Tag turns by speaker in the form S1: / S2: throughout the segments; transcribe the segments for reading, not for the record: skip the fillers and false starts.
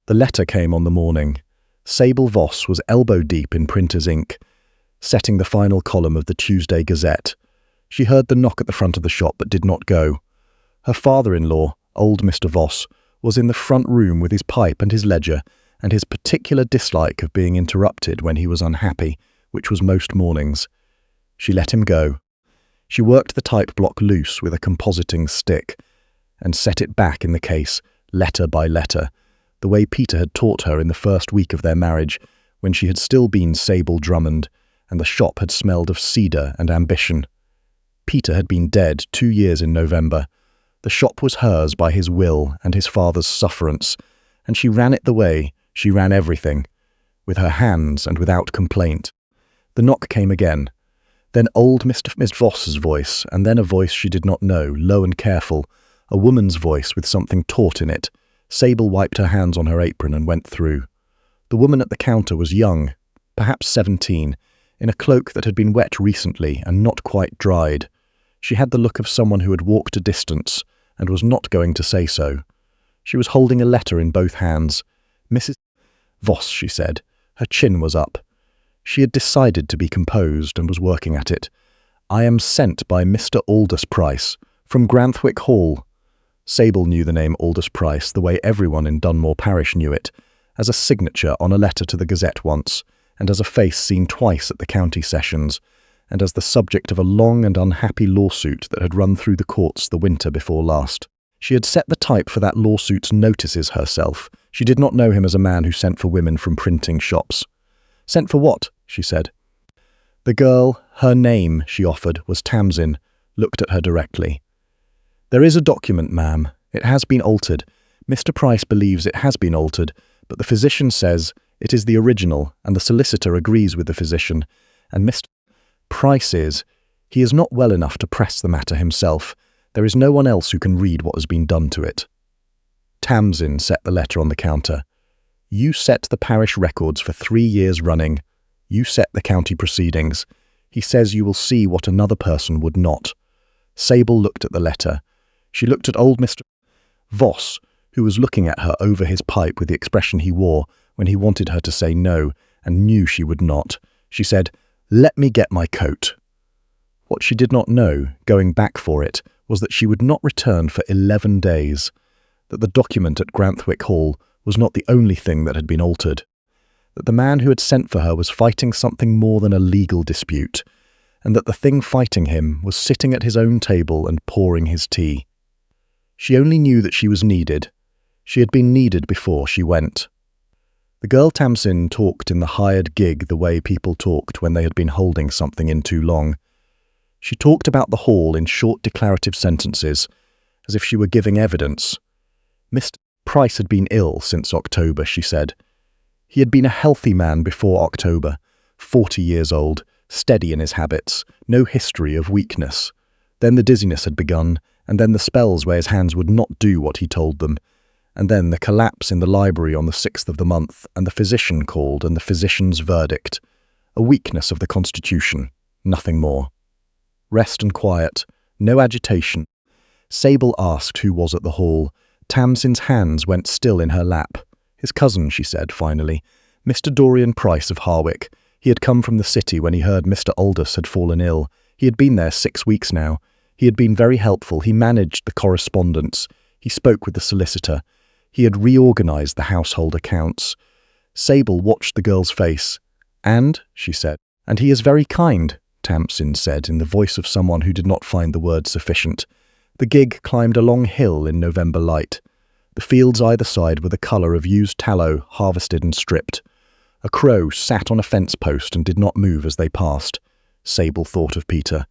S1: The letter came on the morning. Sable Voss was elbow-deep in printer's ink, setting the final column of the Tuesday Gazette. She heard the knock at the front of the shop but did not go. Her father-in-law, old Mr. Voss, was in the front room with his pipe and his ledger, and his particular dislike of being interrupted when he was unhappy, which was most mornings. She let him go. She worked the type block loose with a compositing stick and set it back in the case, letter by letter, the way Peter had taught her in the first week of their marriage, when she had still been Sable Drummond, and the shop had smelled of cedar and ambition. Peter had been dead 2 years in November. The shop was hers by his will and his father's sufferance, and she ran it the way she ran everything, with her hands and without complaint. The knock came again. Then old Mr. Voss's voice, and then a voice she did not know, low and careful, a woman's voice with something taut in it. Sable wiped her hands on her apron and went through. The woman at the counter was young, perhaps 17, in a cloak that had been wet recently and not quite dried. She had the look of someone who had walked a distance and was not going to say so. She was holding a letter in both hands. "Mrs. Voss," she said. Her chin was up. She had decided to be composed and was working at it. "I am sent by Mr. Aldous Price, from Granthwick Hall." Sable knew the name Aldous Price the way everyone in Dunmore Parish knew it, as a signature on a letter to the Gazette once, and as a face seen twice at the county sessions, and as the subject of a long and unhappy lawsuit that had run through the courts the winter before last. She had set the type for that lawsuit's notices herself. She did not know him as a man who sent for women from printing shops. "Sent for what?" she said. The girl, her name, she offered, was Tamsin, looked at her directly. "There is a document, ma'am. It has been altered. Mr. Price believes it has been altered, but the physician says it is the original, and the solicitor agrees with the physician, and Mr. Price he is not well enough to press the matter himself. There is no one else who can read what has been done to it." Tamsin set the letter on the counter. "You set the parish records for 3 years running. You set the county proceedings. He says you will see what another person would not." Sable looked at the letter. She looked at old Mr. Voss, who was looking at her over his pipe with the expression he wore when he wanted her to say no and knew she would not. She said, "Let me get my coat." What she did not know, going back for it, was that she would not return for 11 days, that the document at Granthwick Hall was not the only thing that had been altered, that the man who had sent for her was fighting something more than a legal dispute, and that the thing fighting him was sitting at his own table and pouring his tea. She only knew that she was needed. She had been needed before she went. The girl Tamsin talked in the hired gig the way people talked when they had been holding something in too long. She talked about the hall in short declarative sentences, as if she were giving evidence. Mr. Price had been ill since October, she said. He had been a healthy man before October, 40 years old, steady in his habits, no history of weakness. Then the dizziness had begun, and then the spells where his hands would not do what he told them, and then the collapse in the library on the 6th of the month, and the physician called and the physician's verdict. A weakness of the constitution, nothing more. Rest and quiet, no agitation. Sable asked who was at the hall. Tamsin's hands went still in her lap. "His cousin," she said finally, "Mr. Dorian Price of Harwick. He had come from the city when he heard Mr. Aldous had fallen ill. He had been there 6 weeks now. He had been very helpful. He managed the correspondence. He spoke with the solicitor. He had reorganized the household accounts." Sable watched the girl's face. "And?" she said. "And he is very kind," Tamsin said in the voice of someone who did not find the word sufficient. The gig climbed a long hill in November light. The fields either side were the colour of used tallow, harvested and stripped. A crow sat on a fence post and did not move as they passed. Sable thought of Peter.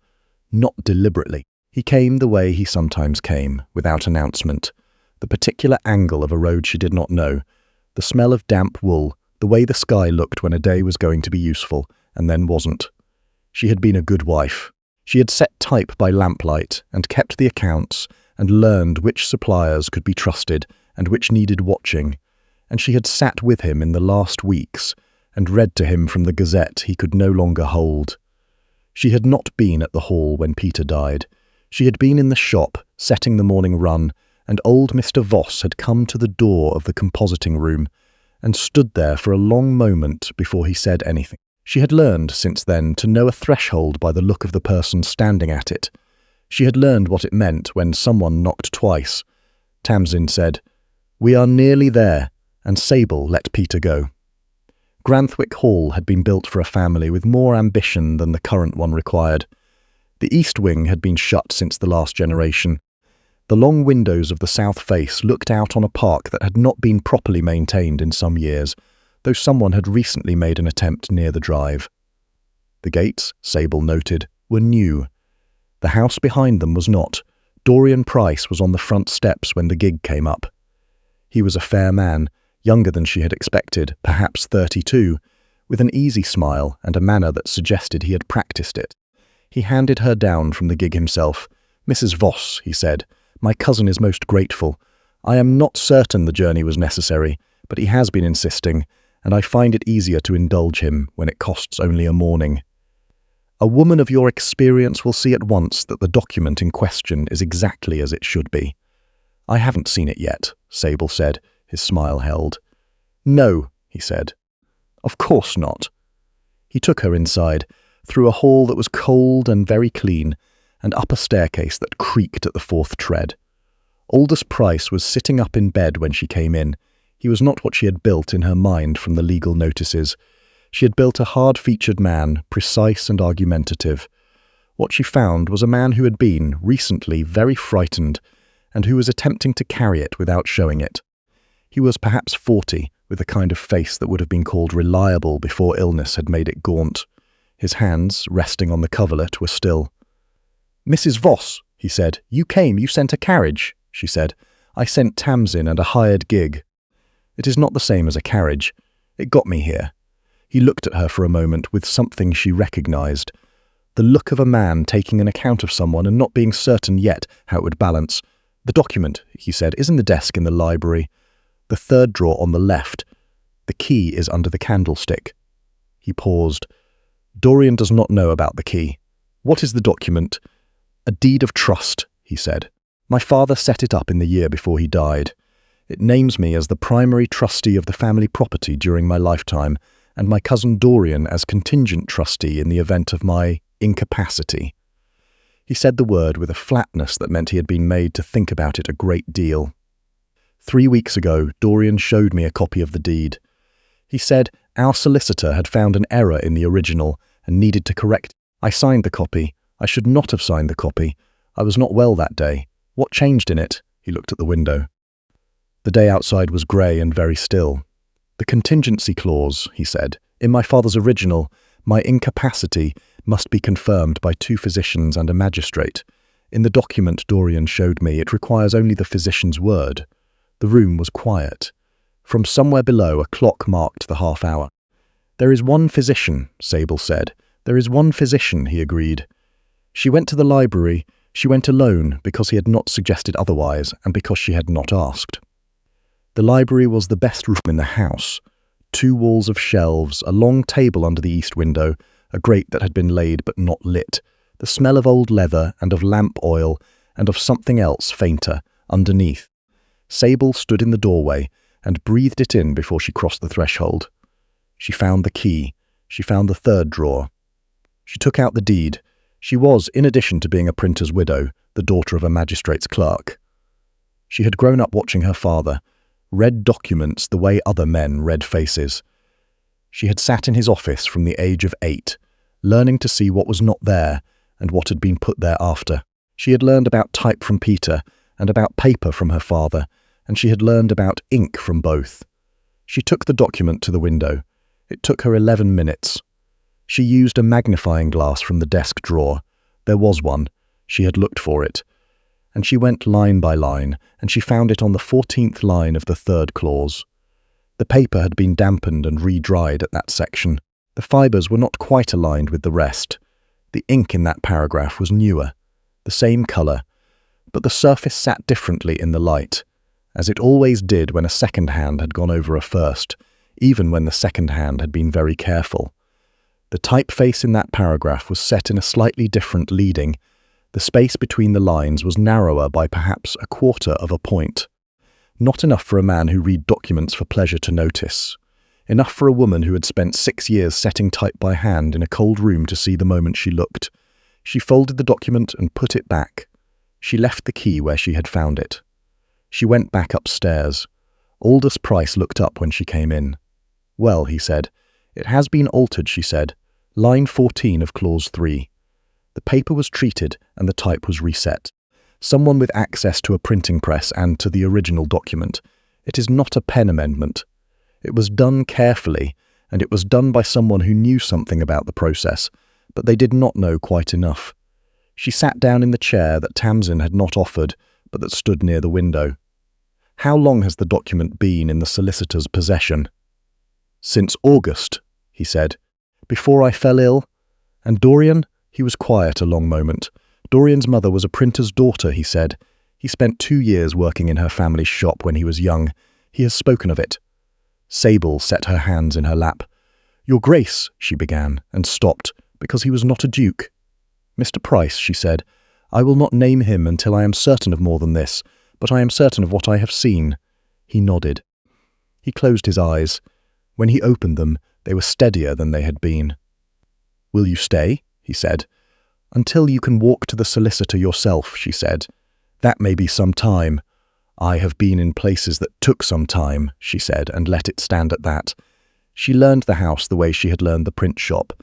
S1: Not deliberately. He came the way he sometimes came, without announcement. The particular angle of a road she did not know, the smell of damp wool, the way the sky looked when a day was going to be useful, and then wasn't. She had been a good wife. She had set type by lamplight, and kept the accounts, and learned which suppliers could be trusted, and which needed watching, and she had sat with him in the last weeks, and read to him from the Gazette he could no longer hold. She had not been at the hall when Peter died. She had been in the shop, setting the morning run, and old Mr. Voss had come to the door of the compositing room, and stood there for a long moment before he said anything. She had learned, since then, to know a threshold by the look of the person standing at it. She had learned what it meant when someone knocked twice. Tamsin said, "We are nearly there," and Sable let Peter go. Granthwick Hall had been built for a family with more ambition than the current one required. The east wing had been shut since the last generation. The long windows of the south face looked out on a park that had not been properly maintained in some years, though someone had recently made an attempt near the drive. The gates, Sable noted, were new. The house behind them was not. Dorian Price was on the front steps when the gig came up. He was a fair man, younger than she had expected, perhaps 32, with an easy smile and a manner that suggested he had practiced it. He handed her down from the gig himself. "Mrs. Voss," he said, "my cousin is most grateful. I am not certain the journey was necessary, but he has been insisting, and I find it easier to indulge him when it costs only a morning. A woman of your experience will see at once that the document in question is exactly as it should be." "I haven't seen it yet," Sable said, his smile held. "No," he said. "Of course not." He took her inside, through a hall that was cold and very clean, and up a staircase that creaked at the fourth tread. Aldous Price was sitting up in bed when she came in. He was not what she had built in her mind from the legal notices. She had built a hard-featured man, precise and argumentative. What she found was a man who had been, recently, very frightened, and who was attempting to carry it without showing it. He was perhaps 40, with a kind of face that would have been called reliable before illness had made it gaunt. His hands, resting on the coverlet, were still. "Mrs. Voss," he said, "you came, you sent a carriage," she said. "I sent Tamsin and a hired gig." "It is not the same as a carriage. It got me here." He looked at her for a moment with something she recognised. The look of a man taking an account of someone and not being certain yet how it would balance. "The document," he said, "is in the desk in the library. The third drawer on the left. The key is under the candlestick." He paused. "Dorian does not know about the key." "What is the document?" "A deed of trust," he said. "My father set it up in the year before he died. It names me as the primary trustee of the family property during my lifetime, and my cousin Dorian as contingent trustee in the event of my incapacity." He said the word with a flatness that meant he had been made to think about it a great deal. 3 weeks ago, Dorian showed me a copy of the deed. He said our solicitor had found an error in the original and needed to correct it. I signed the copy. I should not have signed the copy. I was not well that day. What changed in it? He looked at the window. The day outside was grey and very still. "The contingency clause," he said. "In my father's original, my incapacity must be confirmed by 2 physicians and a magistrate. In the document Dorian showed me, it requires only the physician's word." The room was quiet. From somewhere below, a clock marked the half-hour. "There is one physician," Sable said. "There is one physician," he agreed. She went to the library. She went alone because he had not suggested otherwise and because she had not asked. The library was the best room in the house. 2 walls of shelves, a long table under the east window, a grate that had been laid but not lit, the smell of old leather and of lamp oil and of something else fainter, underneath. Sable stood in the doorway and breathed it in before she crossed the threshold. She found the key. She found the third drawer. She took out the deed. She was, in addition to being a printer's widow, the daughter of a magistrate's clerk. She had grown up watching her father, read documents the way other men read faces. She had sat in his office from the age of 8, learning to see what was not there and what had been put there after. She had learned about type from Peter and about paper from her father, and she had learned about ink from both. She took the document to the window. It took her 11 minutes. She used a magnifying glass from the desk drawer. There was one. She had looked for it. And she went line by line, and she found it on the 14th line of the third clause. The paper had been dampened and re-dried at that section. The fibres were not quite aligned with the rest. The ink in that paragraph was newer, the same colour, but the surface sat differently in the light, as it always did when a second hand had gone over a first, even when the second hand had been very careful. The typeface in that paragraph was set in a slightly different leading. The space between the lines was narrower by perhaps 1/4 of a point. Not enough for a man who read documents for pleasure to notice. Enough for a woman who had spent 6 years setting type by hand in a cold room to see the moment she looked. She folded the document and put it back. She left the key where she had found it. She went back upstairs. Aldous Price looked up when she came in. "Well," he said. "It has been altered," she said. "Line 14 of clause 3. The paper was treated and the type was reset. Someone with access to a printing press and to the original document. It is not a pen amendment. It was done carefully, and it was done by someone who knew something about the process, but they did not know quite enough." She sat down in the chair that Tamsin had not offered, but that stood near the window. "How long has the document been in the solicitor's possession?" "Since August," he said. "Before I fell ill? And Dorian?" He was quiet a long moment. "Dorian's mother was a printer's daughter," he said. "He spent 2 years working in her family's shop when he was young. He has spoken of it." Sable set her hands in her lap. "Your Grace," she began, and stopped, because he was not a duke. "Mr. Price," she said, "I will not name him until I am certain of more than this, but I am certain of what I have seen." He nodded. He closed his eyes. When he opened them, they were steadier than they had been. "Will you stay?" he said. "Until you can walk to the solicitor yourself," she said. "That may be some time." "I have been in places that took some time," she said, and let it stand at that. She learned the house the way she had learned the print shop,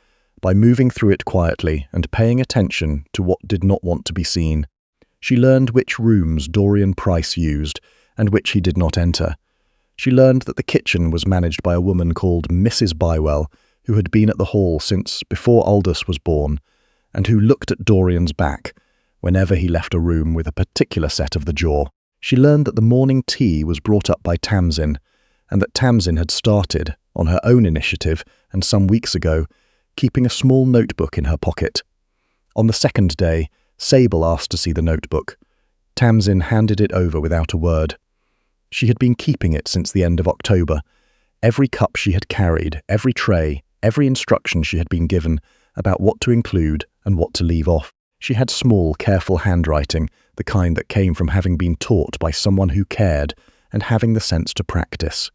S1: by moving through it quietly and paying attention to what did not want to be seen. She learned which rooms Dorian Price used and which he did not enter. She learned that the kitchen was managed by a woman called Mrs. Bywell, who had been at the hall since before Aldous was born, and who looked at Dorian's back whenever he left a room with a particular set of the jaw. She learned that the morning tea was brought up by Tamsin, and that Tamsin had started, on her own initiative and some weeks ago, keeping a small notebook in her pocket. On the second day, Sable asked to see the notebook. Tamsin handed it over without a word. She had been keeping it since the end of October. Every cup she had carried, every tray, every instruction she had been given about what to include and what to leave off. She had small, careful handwriting, the kind that came from having been taught by someone who cared and having the sense to practice.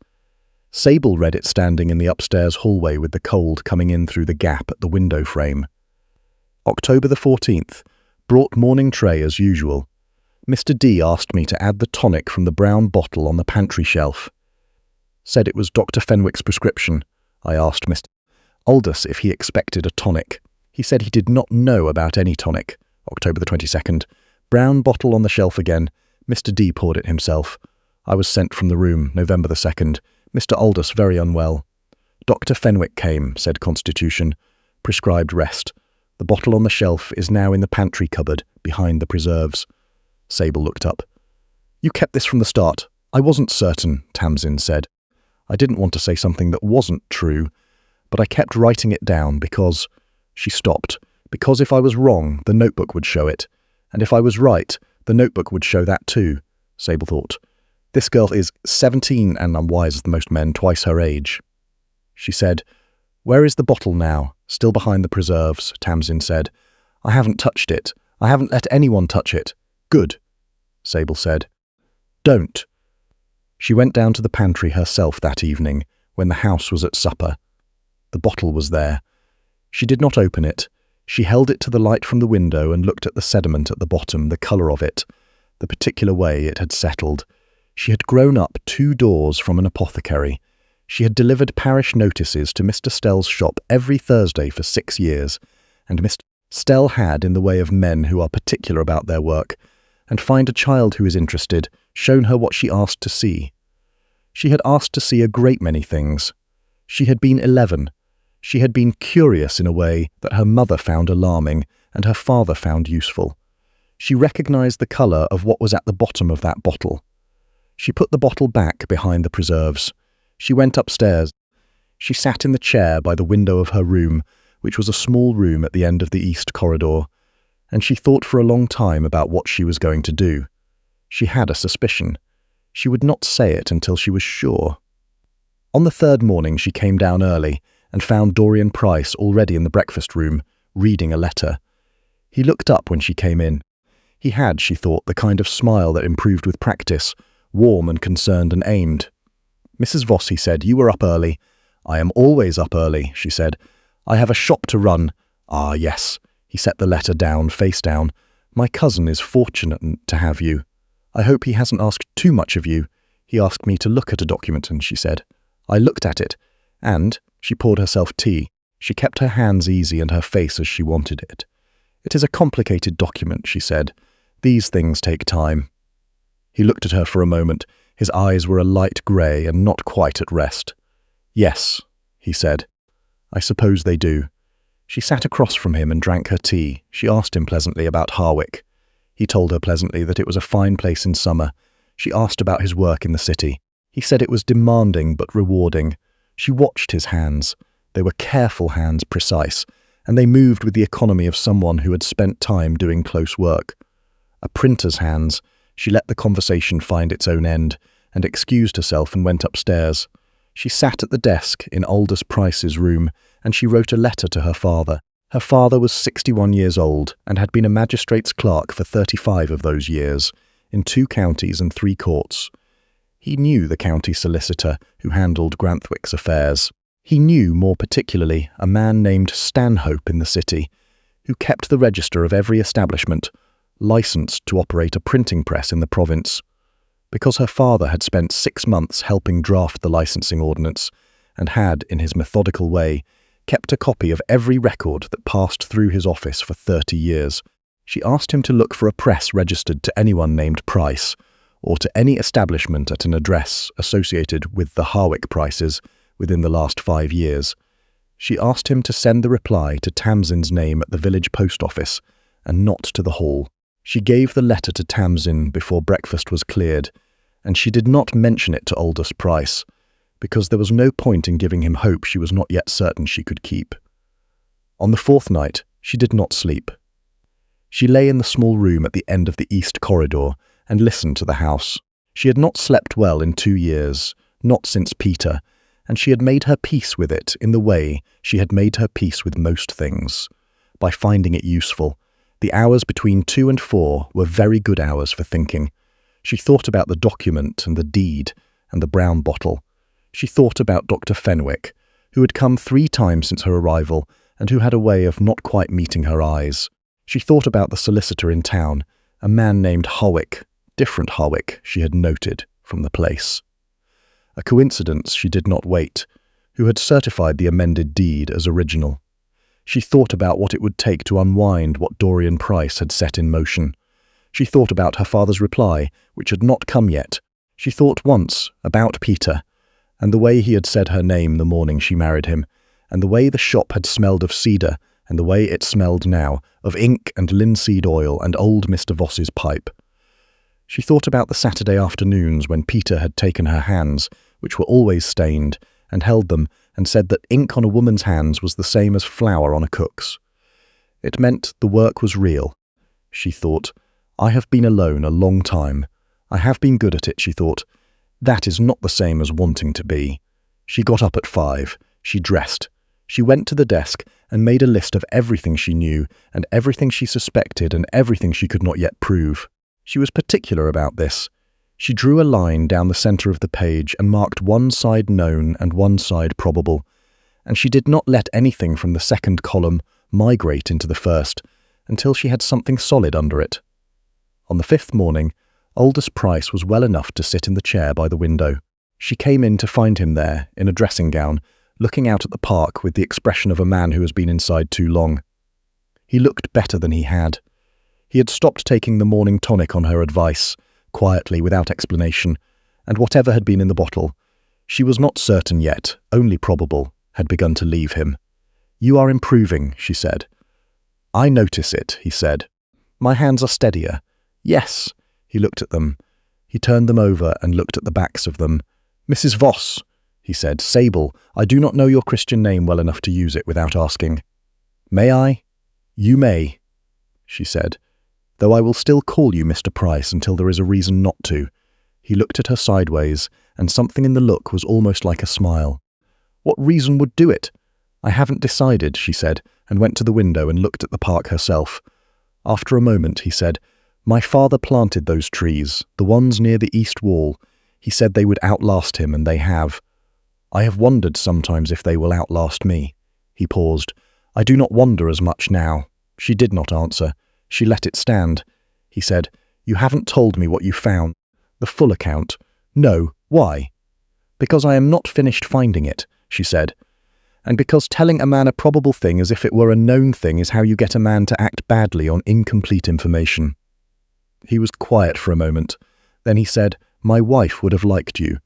S1: Sable read it standing in the upstairs hallway with the cold coming in through the gap at the window frame. October the 14th. Brought morning tray as usual. Mr. D asked me to add the tonic from the brown bottle on the pantry shelf. Said it was Dr. Fenwick's prescription. I asked Mr. Aldous if he expected a tonic. He said he did not know about any tonic. October the 22nd. Brown bottle on the shelf again. Mr. D poured it himself. I was sent from the room, November the 2nd. Mr. Aldous very unwell. Dr. Fenwick came, said Constitution. Prescribed rest. The bottle on the shelf is now in the pantry cupboard, behind the preserves. Sable looked up. "You kept this from the start." "I wasn't certain," Tamsin said. "I didn't want to say something that wasn't true, but I kept writing it down because—" She stopped. "Because if I was wrong, the notebook would show it. And if I was right, the notebook would show that too," Sable thought. "This girl is 17 and unwise as most men, twice her age." She said, "Where is the bottle now?" "Still behind the preserves," Tamsin said. "I haven't touched it. I haven't let anyone touch it." "Good," Sable said. "Don't." She went down to the pantry herself that evening, when the house was at supper. The bottle was there. She did not open it. She held it to the light from the window and looked at the sediment at the bottom, the colour of it, the particular way it had settled. She had grown up 2 doors from an apothecary. She had delivered parish notices to Mr. Stell's shop every Thursday for 6 years, and Mr. Stell had, in the way of men who are particular about their work, and find a child who is interested, shown her what she asked to see. She had asked to see a great many things. She had been 11. She had been curious in a way that her mother found alarming and her father found useful. She recognized the colour of what was at the bottom of that bottle. She put the bottle back behind the preserves. She went upstairs. She sat in the chair by the window of her room, which was a small room at the end of the east corridor, and she thought for a long time about what she was going to do. She had a suspicion. She would not say it until she was sure. On the 3rd morning she came down early and found Dorian Price already in the breakfast room, reading a letter. He looked up when she came in. He had, she thought, the kind of smile that improved with practice, warm and concerned and aimed. "Mrs. Voss," he said, "you were up early." "I am always up early," she said. "I have a shop to run." "Ah, yes." He set the letter down, face down. "My cousin is fortunate to have you. I hope he hasn't asked too much of you. He asked me to look at a document," and she said. "I looked at it, and," she poured herself tea. She kept her hands easy and her face as she wanted it. "It is a complicated document," she said. "These things take time." He looked at her for a moment. His eyes were a light grey and not quite at rest. "Yes," he said. "I suppose they do." She sat across from him and drank her tea. She asked him pleasantly about Harwick. He told her pleasantly that it was a fine place in summer. She asked about his work in the city. He said it was demanding but rewarding. She watched his hands. They were careful hands, precise, and they moved with the economy of someone who had spent time doing close work. A printer's hands. She let the conversation find its own end, and excused herself and went upstairs. She sat at the desk in Aldous Price's room, and she wrote a letter to her father. Her father was 61 years old, and had been a magistrate's clerk for 35 of those years, in 2 counties and 3 courts. He knew the county solicitor who handled Granthwick's affairs. He knew, more particularly, a man named Stanhope in the city, who kept the register of every establishment, licensed to operate a printing press in the province. Because her father had spent 6 months helping draft the licensing ordinance, and had, in his methodical way, kept a copy of every record that passed through his office for 30 years, she asked him to look for a press registered to anyone named Price, or to any establishment at an address associated with the Harwick Prices within the last 5 years. She asked him to send the reply to Tamsin's name at the village post office, and not to the Hall. She gave the letter to Tamsin before breakfast was cleared, and she did not mention it to Aldous Price, because there was no point in giving him hope she was not yet certain she could keep. On the 4th night, she did not sleep. She lay in the small room at the end of the east corridor and listened to the house. She had not slept well in 2 years, not since Peter, and she had made her peace with it in the way she had made her peace with most things, by finding it useful. The hours between 2 and 4 were very good hours for thinking. She thought about the document and the deed and the brown bottle. She thought about Dr. Fenwick, who had come 3 times since her arrival and who had a way of not quite meeting her eyes. She thought about the solicitor in town, a man named Harwick, different Harwick she had noted from the place. A coincidence she did not wait, who had certified the amended deed as original. She thought about what it would take to unwind what Dorian Price had set in motion. She thought about her father's reply, which had not come yet. She thought once about Peter, and the way he had said her name the morning she married him, and the way the shop had smelled of cedar, and the way it smelled now of ink and linseed oil and old Mr. Voss's pipe. She thought about the Saturday afternoons when Peter had taken her hands, which were always stained, and held them, and said that ink on a woman's hands was the same as flour on a cook's. It meant the work was real. She thought, I have been alone a long time. I have been good at it, she thought. That is not the same as wanting to be. She got up at 5. She dressed. She went to the desk and made a list of everything she knew and everything she suspected and everything she could not yet prove. She was particular about this. She drew a line down the centre of the page and marked one side known and one side probable, and she did not let anything from the second column migrate into the first until she had something solid under it. On the 5th morning, Aldous Price was well enough to sit in the chair by the window. She came in to find him there, in a dressing gown, looking out at the park with the expression of a man who has been inside too long. He looked better than he had. He had stopped taking the morning tonic on her advice, quietly, without explanation, and whatever had been in the bottle, she was not certain yet, only probable, had begun to leave him. "You are improving," she said. "I notice it," he said. "My hands are steadier." "Yes." He looked at them. He turned them over and looked at the backs of them. "Mrs. Voss," he said. "Sable, I do not know your Christian name well enough to use it without asking." "May I?" "You may," she said, "though I will still call you Mr. Price until there is a reason not to." He looked at her sideways, and something in the look was almost like a smile. "What reason would do it?" "I haven't decided," she said, and went to the window and looked at the park herself. After a moment he said, My father planted those trees, the ones near the east wall. He said they would outlast him, and they have. I have wondered sometimes if they will outlast me." He paused. "I do not wonder as much now." She did not answer. She let it stand. He said, "You haven't told me what you found." "The full account." "No. Why?" "Because I am not finished finding it," she said. "And because telling a man a probable thing as if it were a known thing is how you get a man to act badly on incomplete information." He was quiet for a moment. Then he said, "My wife would have liked you."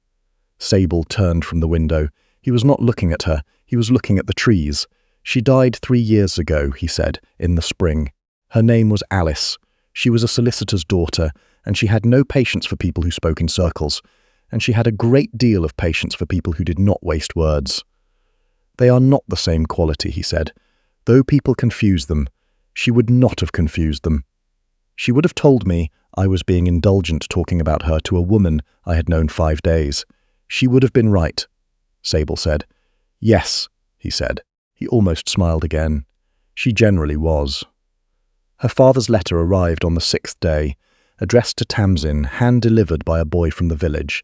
S1: Sable turned from the window. He was not looking at her. He was looking at the trees. "She died 3 years ago," he said, "in the spring. Her name was Alice. She was a solicitor's daughter, and she had no patience for people who spoke in circles, and she had a great deal of patience for people who did not waste words. They are not the same quality," he said. "Though people confuse them, she would not have confused them. She would have told me I was being indulgent talking about her to a woman I had known 5 days. She would have been right," Sable said. "Yes," he said. He almost smiled again. She generally was. Her father's letter arrived on the 6th day, addressed to Tamsin, hand-delivered by a boy from the village.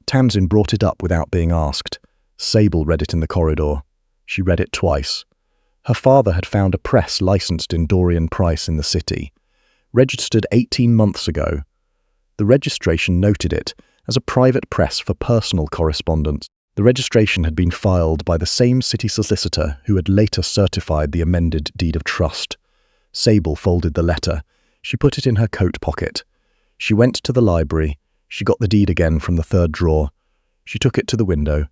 S1: Tamsin brought it up without being asked. Sable read it in the corridor. She read it twice. Her father had found a press licensed in Dorian Price in the city, registered 18 months ago. The registration noted it as a private press for personal correspondence. The registration had been filed by the same city solicitor who had later certified the amended deed of trust. Sable folded the letter. She put it in her coat pocket. She went to the library. She got the deed again from the 3rd drawer. She took it to the window.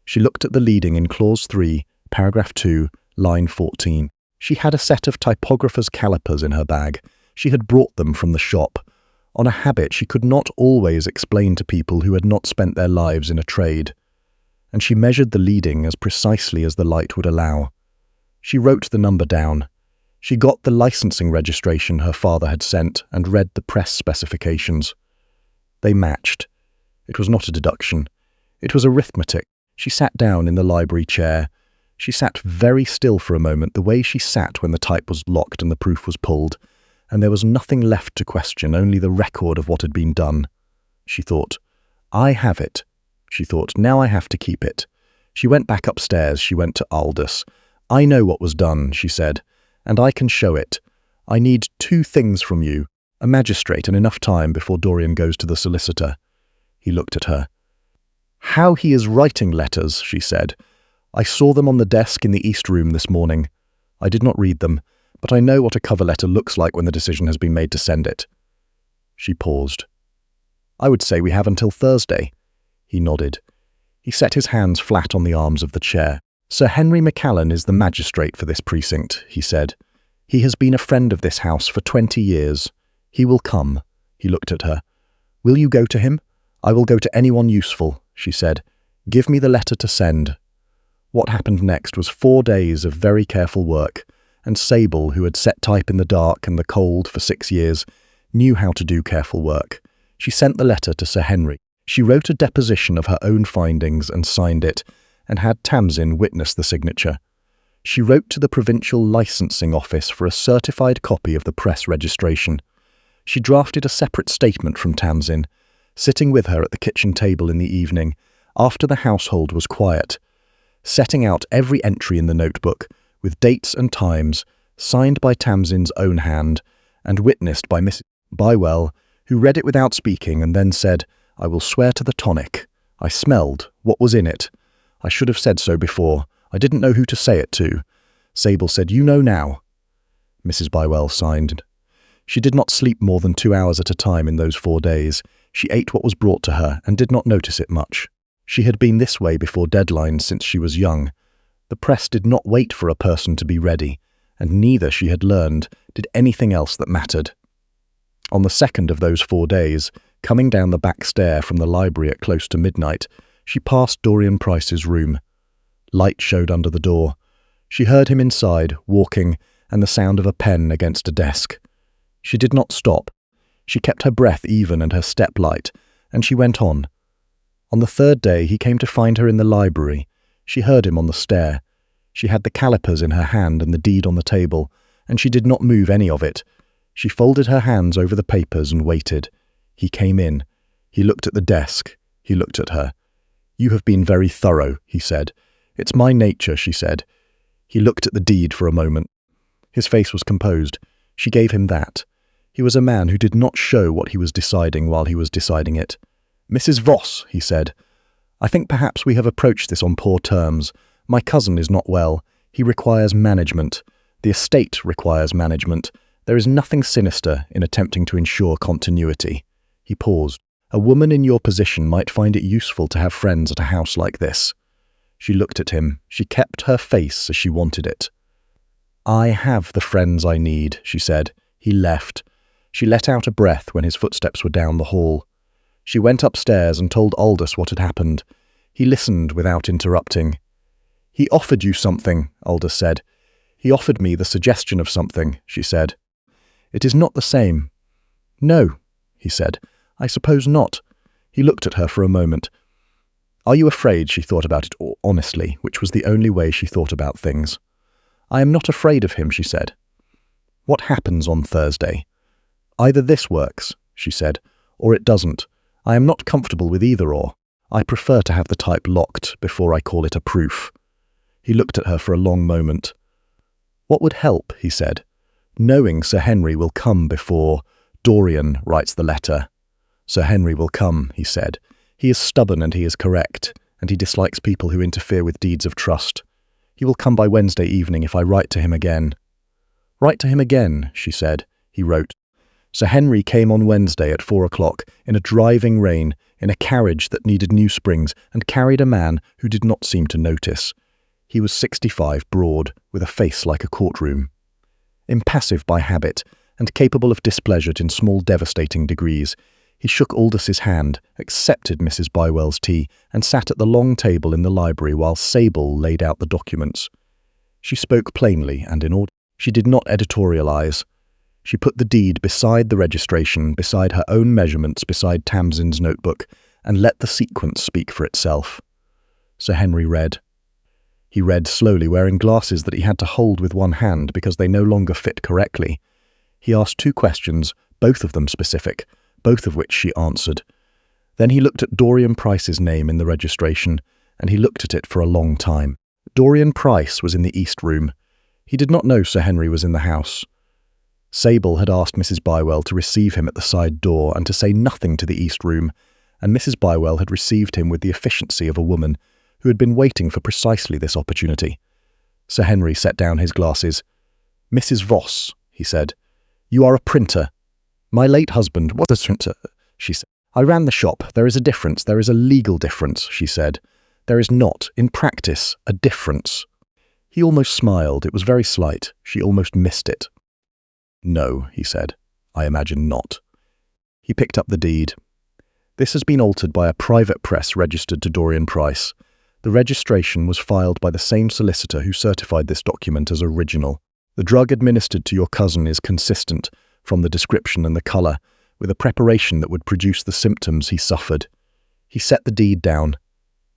S1: She looked at the leading in Clause 3, Paragraph 2, Line 14. She had a set of typographer's calipers in her bag. She had brought them from the shop. On a habit she could not always explain to people who had not spent their lives in a trade. And she measured the leading as precisely as the light would allow. She wrote the number down. She got the licensing registration her father had sent and read the press specifications. They matched. It was not a deduction. It was arithmetic. She sat down in the library chair. She sat very still for a moment, the way she sat when the type was locked and the proof was pulled, and there was nothing left to question, only the record of what had been done. She thought, "I have it." She thought, "Now I have to keep it." She went back upstairs. She went to Aldous. "I know what was done," she said, "and I can show it. I need 2 things from you, a magistrate and enough time before Dorian goes to the solicitor." He looked at her. "How he is writing letters," she said. "I saw them on the desk in the East Room this morning. I did not read them, but I know what a cover letter looks like when the decision has been made to send it." She paused. "I would say we have until Thursday." He nodded. He set his hands flat on the arms of the chair. "Sir Henry McCallan is the magistrate for this precinct," he said. "He has been a friend of this house for 20 years. He will come." He looked at her. "Will you go to him?" "I will go to anyone useful," she said. "Give me the letter to send." What happened next was 4 days of very careful work, and Sable, who had set type in the dark and the cold for 6 years, knew how to do careful work. She sent the letter to Sir Henry. She wrote a deposition of her own findings and signed it, and had Tamsin witness the signature. She wrote to the provincial licensing office for a certified copy of the press registration. She drafted a separate statement from Tamsin, sitting with her at the kitchen table in the evening, after the household was quiet, setting out every entry in the notebook, with dates and times, signed by Tamsin's own hand, and witnessed by Mrs. Bywell, who read it without speaking and then said, "I will swear to the tonic. I smelled what was in it. I should have said so before. I didn't know who to say it to." Sable said, "You know now." Mrs. Bywell signed. She did not sleep more than 2 hours at a time in those 4 days. She ate what was brought to her and did not notice it much. She had been this way before deadlines since she was young. The press did not wait for a person to be ready, and neither, she had learned, did anything else that mattered. On the 2nd of those 4 days, coming down the back stair from the library at close to midnight, she passed Dorian Price's room. Light showed under the door. She heard him inside, walking, and the sound of a pen against a desk. She did not stop. She kept her breath even and her step light, and she went on. On the 3rd day he came to find her in the library. She heard him on the stair. She had the calipers in her hand and the deed on the table, and she did not move any of it. She folded her hands over the papers and waited. He came in. He looked at the desk. He looked at her. "You have been very thorough," he said. "It's my nature," she said. He looked at the deed for a moment. His face was composed. She gave him that. He was a man who did not show what he was deciding while he was deciding it. "Mrs. Voss," he said, "I think perhaps we have approached this on poor terms. My cousin is not well. He requires management. The estate requires management. There is nothing sinister in attempting to ensure continuity." He paused. "A woman in your position might find it useful to have friends at a house like this." She looked at him. She kept her face as she wanted it. "I have the friends I need," she said. He left. She let out a breath when his footsteps were down the hall. She went upstairs and told Aldous what had happened. He listened without interrupting. "He offered you something," Aldous said. "He offered me the suggestion of something," she said. "It is not the same." "No," he said. "I suppose not." He looked at her for a moment. "Are you afraid?" She thought about it honestly, which was the only way she thought about things. "I am not afraid of him," she said. "What happens on Thursday?" "Either this works," she said, "or it doesn't. I am not comfortable with either or. I prefer to have the type locked before I call it a proof." He looked at her for a long moment. "What would help?" he said. "Knowing Sir Henry will come before Dorian writes the letter." "Sir Henry will come," he said. "He is stubborn and he is correct, and he dislikes people who interfere with deeds of trust. He will come by Wednesday evening if I write to him again." "Write to him again," she said. He wrote. Sir Henry came on Wednesday at 4 o'clock, in a driving rain, in a carriage that needed new springs, and carried a man who did not seem to notice. He was 65, broad, with a face like a courtroom. Impassive by habit, and capable of displeasure in small devastating degrees, he shook Aldous' hand, accepted Mrs. Bywell's tea, and sat at the long table in the library while Sable laid out the documents. She spoke plainly and in order. She did not editorialize. She put the deed beside the registration, beside her own measurements, beside Tamsin's notebook, and let the sequence speak for itself. Sir Henry read. He read slowly, wearing glasses that he had to hold with one hand because they no longer fit correctly. He asked 2 questions, both of them specific, both of which she answered. Then he looked at Dorian Price's name in the registration, and he looked at it for a long time. Dorian Price was in the East Room. He did not know Sir Henry was in the house. Sable had asked Mrs. Bywell to receive him at the side door and to say nothing to the East Room, and Mrs. Bywell had received him with the efficiency of a woman who had been waiting for precisely this opportunity. Sir Henry set down his glasses. "Mrs. Voss," he said, "you are a printer." "My late husband was a printer," she said. "I ran the shop. There is a difference. There is a legal difference," she said. "There is not, in practice, a difference." He almost smiled. It was very slight. She almost missed it. "No," he said. "I imagine not." He picked up the deed. "This has been altered by a private press registered to Dorian Price. The registration was filed by the same solicitor who certified this document as original. The drug administered to your cousin is consistent, from the description and the colour, with a preparation that would produce the symptoms he suffered." He set the deed down.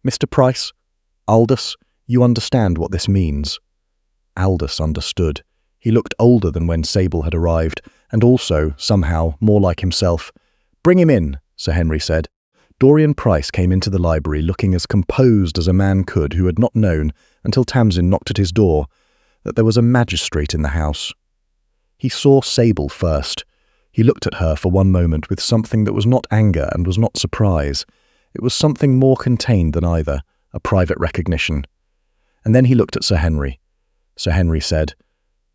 S1: "Mr. Price? Aldous, you understand what this means?" Aldous understood. He looked older than when Sable had arrived, and also, somehow, more like himself. "Bring him in," Sir Henry said. Dorian Price came into the library looking as composed as a man could who had not known, until Tamsin knocked at his door, that there was a magistrate in the house. He saw Sable first. He looked at her for one moment with something that was not anger and was not surprise. It was something more contained than either, a private recognition. And then he looked at Sir Henry. Sir Henry said,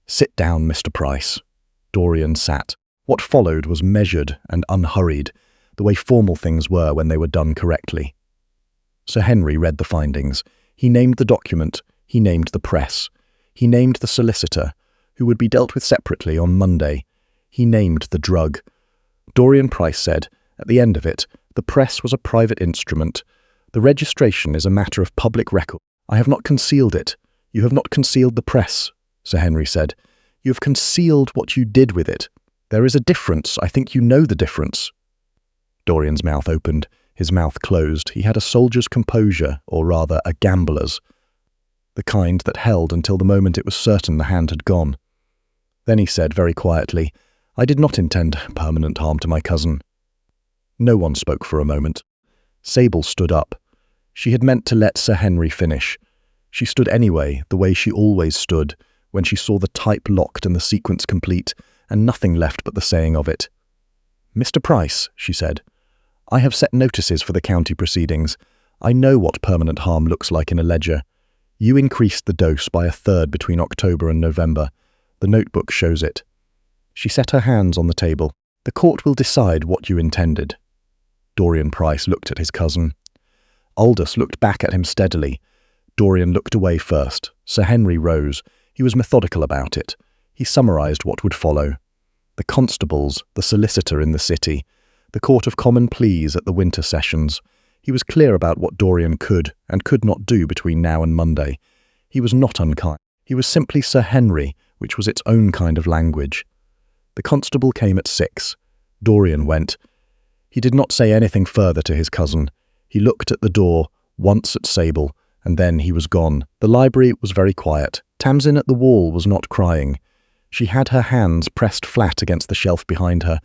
S1: "Sit down, Mr. Price." Dorian sat. What followed was measured and unhurried, the way formal things were when they were done correctly. Sir Henry read the findings. He named the document. He named the press. He named the solicitor, who would be dealt with separately on Monday. He named the drug. Dorian Price said, at the end of it, the press was a private instrument. The registration is a matter of public record. "I have not concealed it. You have not concealed the press," Sir Henry said. "You have concealed what you did with it. There is a difference. I think you know the difference." Dorian's mouth opened. His mouth closed. He had a soldier's composure, or rather a gambler's, the kind that held until the moment it was certain the hand had gone. Then he said very quietly, I did not intend permanent harm to my cousin. No one spoke for a moment. Sable stood up. She had meant to let Sir Henry finish. She stood anyway, the way she always stood, when she saw the type locked and the sequence complete, and nothing left but the saying of it. "Mr. Price," she said, "I have set notices for the county proceedings. I know what permanent harm looks like in a ledger. You increased the dose by 1/3 between October and November. The notebook shows it." She set her hands on the table. "The court will decide what you intended." Dorian Price looked at his cousin. Aldous looked back at him steadily. Dorian looked away first. Sir Henry rose. He was methodical about it. He summarised what would follow. The constables, the solicitor in the city, the Court of Common Pleas at the winter sessions. He was clear about what Dorian could and could not do between now and Monday. He was not unkind. He was simply Sir Henry, which was its own kind of language. The constable came at 6. Dorian went. He did not say anything further to his cousin. He looked at the door, once at Sable, and then he was gone. The library was very quiet. Tamsin at the wall was not crying. She had her hands pressed flat against the shelf behind her,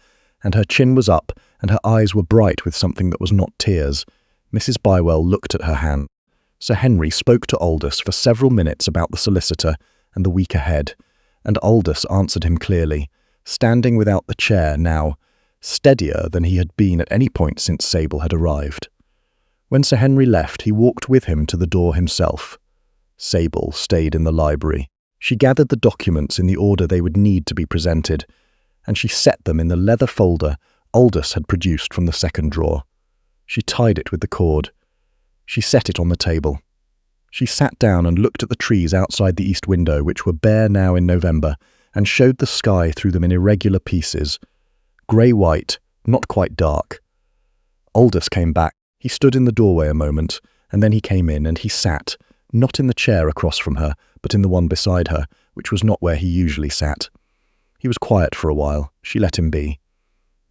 S1: and her chin was up, and her eyes were bright with something that was not tears. Mrs. Bywell looked at her hand. Sir Henry spoke to Aldous for several minutes about the solicitor and the week ahead, and Aldous answered him clearly, standing without the chair now, steadier than he had been at any point since Sable had arrived. When Sir Henry left, he walked with him to the door himself. Sable stayed in the library. She gathered the documents in the order they would need to be presented, and she set them in the leather folder Aldous had produced from the second drawer. She tied it with the cord. She set it on the table. She sat down and looked at the trees outside the east window, which were bare now in November, and showed the sky through them in irregular pieces. Grey-white, not quite dark. Aldous came back. He stood in the doorway a moment, and then he came in and he sat, not in the chair across from her, but in the one beside her, which was not where he usually sat. He was quiet for a while. She let him be.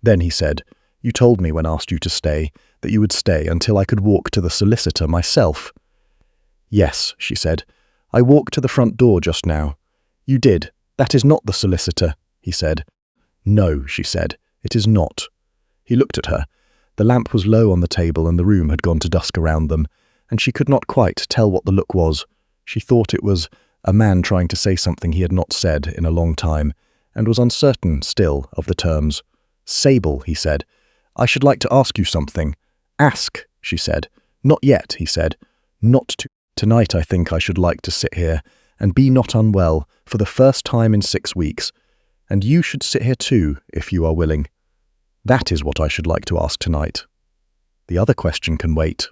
S1: Then he said, "You told me when asked you to stay, that you would stay until I could walk to the solicitor myself." "Yes," she said. "I walked to the front door just now." "You did. That is not the solicitor," he said. "No," she said. "It is not." He looked at her. The lamp was low on the table and the room had gone to dusk around them, and she could not quite tell what the look was. She thought it was a man trying to say something he had not said in a long time, and was uncertain still of the terms. "Sable," he said, "I should like to ask you something." "Ask," she said. "Not yet," he said. "Not to. Tonight I think I should like to sit here, and be not unwell, for the first time in 6 weeks. And you should sit here too, if you are willing. That is what I should like to ask tonight. The other question can wait."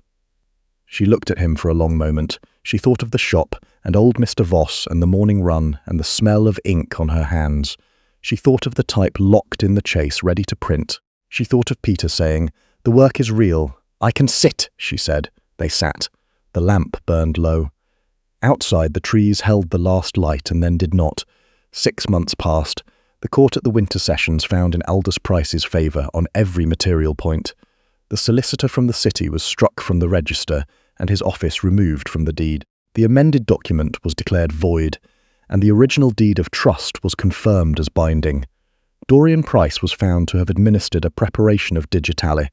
S1: She looked at him for a long moment. She thought of the shop, and old Mr. Voss, and the morning run, and the smell of ink on her hands. She thought of the type locked in the chase, ready to print. She thought of Peter saying, "The work is real. I can sit," she said. They sat. The lamp burned low. Outside, the trees held the last light and then did not. 6 months passed. The court at the winter sessions found in Aldous Price's favour on every material point. The solicitor from the city was struck from the register and his office removed from the deed. The amended document was declared void, and the original deed of trust was confirmed as binding. Dorian Price was found to have administered a preparation of digitale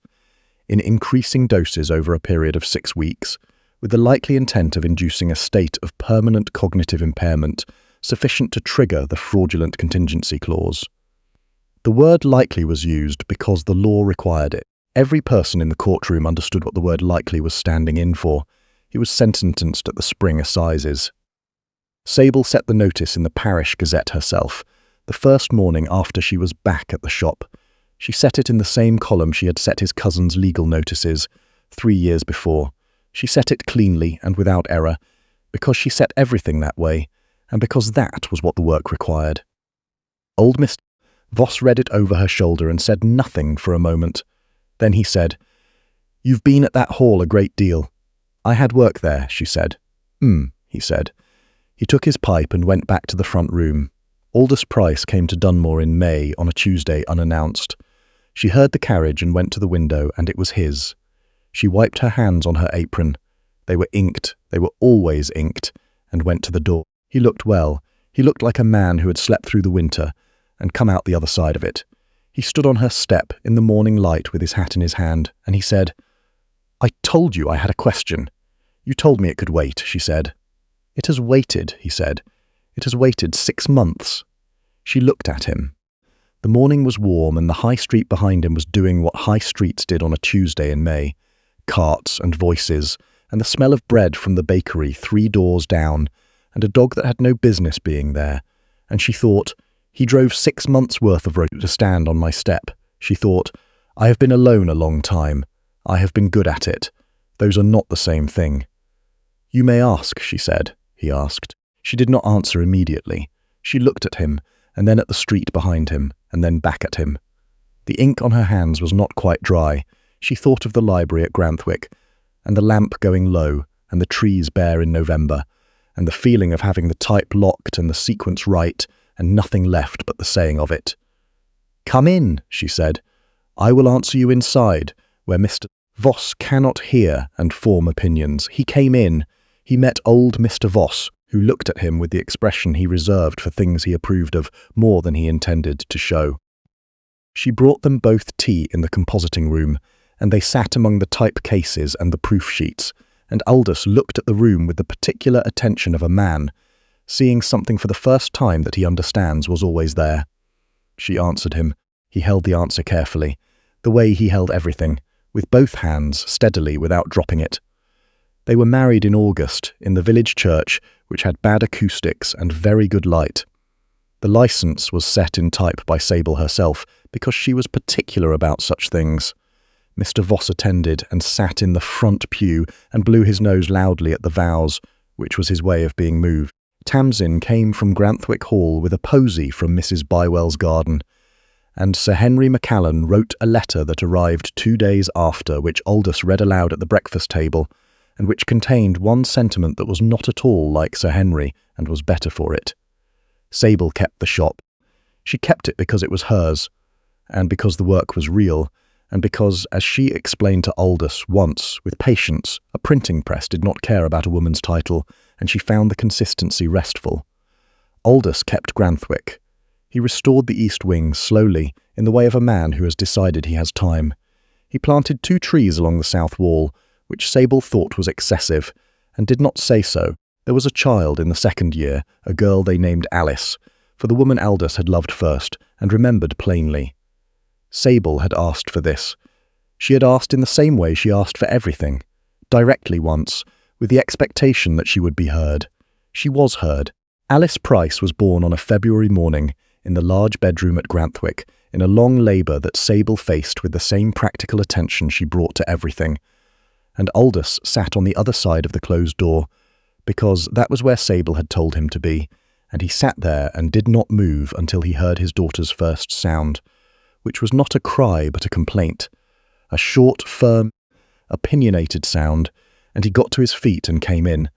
S1: in increasing doses over a period of 6 weeks, with the likely intent of inducing a state of permanent cognitive impairment sufficient to trigger the fraudulent contingency clause. The word likely was used because the law required it. Every person in the courtroom understood what the word likely was standing in for. He was sentenced at the spring assizes. Sable set the notice in the parish gazette herself, the first morning after she was back at the shop. She set it in the same column she had set his cousin's legal notices 3 years before. She set it cleanly and without error, because she set everything that way, and because that was what the work required. Old Mr. Voss read it over her shoulder and said nothing for a moment. Then he said, "You've been at that hall a great deal." "I had work there," she said. He said. He took his pipe and went back to the front room. Aldous Price came to Dunmore in May on a Tuesday unannounced. She heard the carriage and went to the window, and it was his. She wiped her hands on her apron. They were inked, they were always inked, and went to the door. He looked well. He looked like a man who had slept through the winter, and come out the other side of it. He stood on her step in the morning light with his hat in his hand, and he said, "I told you I had a question. You told me it could wait," she said. "It has waited," he said. "It has waited 6 months." She looked at him. The morning was warm, and the high street behind him was doing what high streets did on a Tuesday in May. Carts and voices, and the smell of bread from the bakery 3 doors down, and a dog that had no business being there. And she thought, he drove 6 months' worth of road to stand on my step. She thought, I have been alone a long time. I have been good at it. Those are not the same thing. "You may ask," she said. He asked. She did not answer immediately. She looked at him, and then at the street behind him, and then back at him. The ink on her hands was not quite dry. She thought of the library at Granthwick, and the lamp going low, and the trees bare in November, and the feeling of having the type locked and the sequence right, and nothing left but the saying of it. "Come in," she said. "I will answer you inside, where Mr. Voss cannot hear and form opinions." He came in. He met old Mr. Voss, who looked at him with the expression he reserved for things he approved of more than he intended to show. She brought them both tea in the compositing room, and they sat among the type cases and the proof sheets, and Aldous looked at the room with the particular attention of a man, seeing something for the first time that he understands was always there. She answered him. He held the answer carefully, the way he held everything, with both hands, steadily, without dropping it. They were married in August, in the village church, which had bad acoustics and very good light. The licence was set in type by Sable herself, because she was particular about such things. Mr. Voss attended and sat in the front pew and blew his nose loudly at the vows, which was his way of being moved. Tamsin came from Granthwick Hall with a posy from Mrs. Bywell's garden, and Sir Henry Macallan wrote a letter that arrived 2 days after, which Aldous read aloud at the breakfast table, and which contained one sentiment that was not at all like Sir Henry, and was better for it. Sable kept the shop. She kept it because it was hers, and because the work was real, and because, as she explained to Aldous once, with patience, a printing press did not care about a woman's title, and she found the consistency restful. Aldous kept Granthwick. He restored the east wing slowly, in the way of a man who has decided he has time. He planted 2 trees along the south wall, which Sable thought was excessive, and did not say so. There was a child in the 2nd year, a girl they named Alice, for the woman Aldous had loved first, and remembered plainly. Sable had asked for this. She had asked in the same way she asked for everything, directly once, with the expectation that she would be heard. She was heard. Alice Price was born on a February morning, in the large bedroom at Granthwick, in a long labour that Sable faced with the same practical attention she brought to everything. And Aldous sat on the other side of the closed door, because that was where Sable had told him to be, and he sat there and did not move until he heard his daughter's first sound, which was not a cry but a complaint, a short, firm, opinionated sound, and he got to his feet and came in.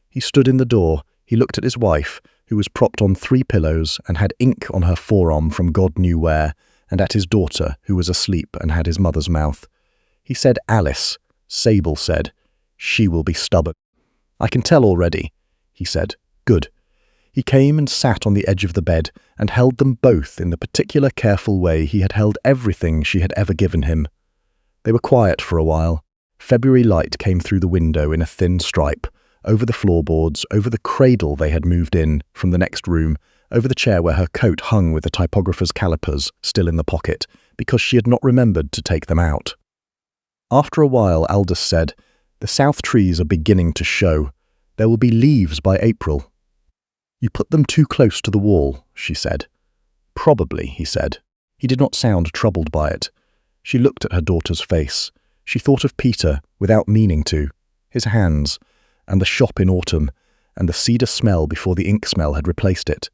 S1: He stood in the door. He looked at his wife, who was propped on 3 pillows and had ink on her forearm from God knew where, and at his daughter, who was asleep and had his mother's mouth. He said, "Alice." Sable said, "She will be stubborn." "I can tell already," he said. "Good." He came and sat on the edge of the bed and held them both in the particular careful way he had held everything she had ever given him. They were quiet for a while. February light came through the window in a thin stripe, over the floorboards, over the cradle they had moved in from the next room, over the chair where her coat hung with the typographer's calipers still in the pocket, because she had not remembered to take them out. After a while, Aldous said, "The south trees are beginning to show. There will be leaves by April." "You put them too close to the wall," she said. "Probably," he said. He did not sound troubled by it. She looked at her daughter's face. She thought of Peter, without meaning to, his hands, and the shop in autumn, and the cedar smell before the ink smell had replaced it,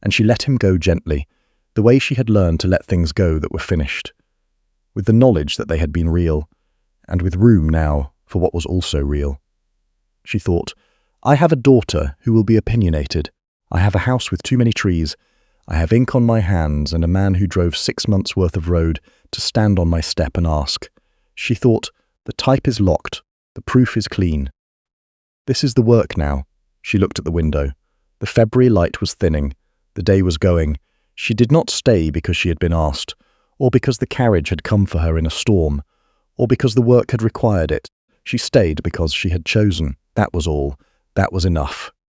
S1: and she let him go gently, the way she had learned to let things go that were finished, with the knowledge that they had been real, and with room now for what was also real. She thought, "I have a daughter who will be opinionated. I have a house with too many trees. I have ink on my hands and a man who drove 6 months' worth of road to stand on my step and ask." She thought, "The type is locked. The proof is clean. This is the work now." She looked at the window. The February light was thinning. The day was going. She did not stay because she had been asked, or because the carriage had come for her in a storm, or because the work had required it. She stayed because she had chosen. That was all. That was enough.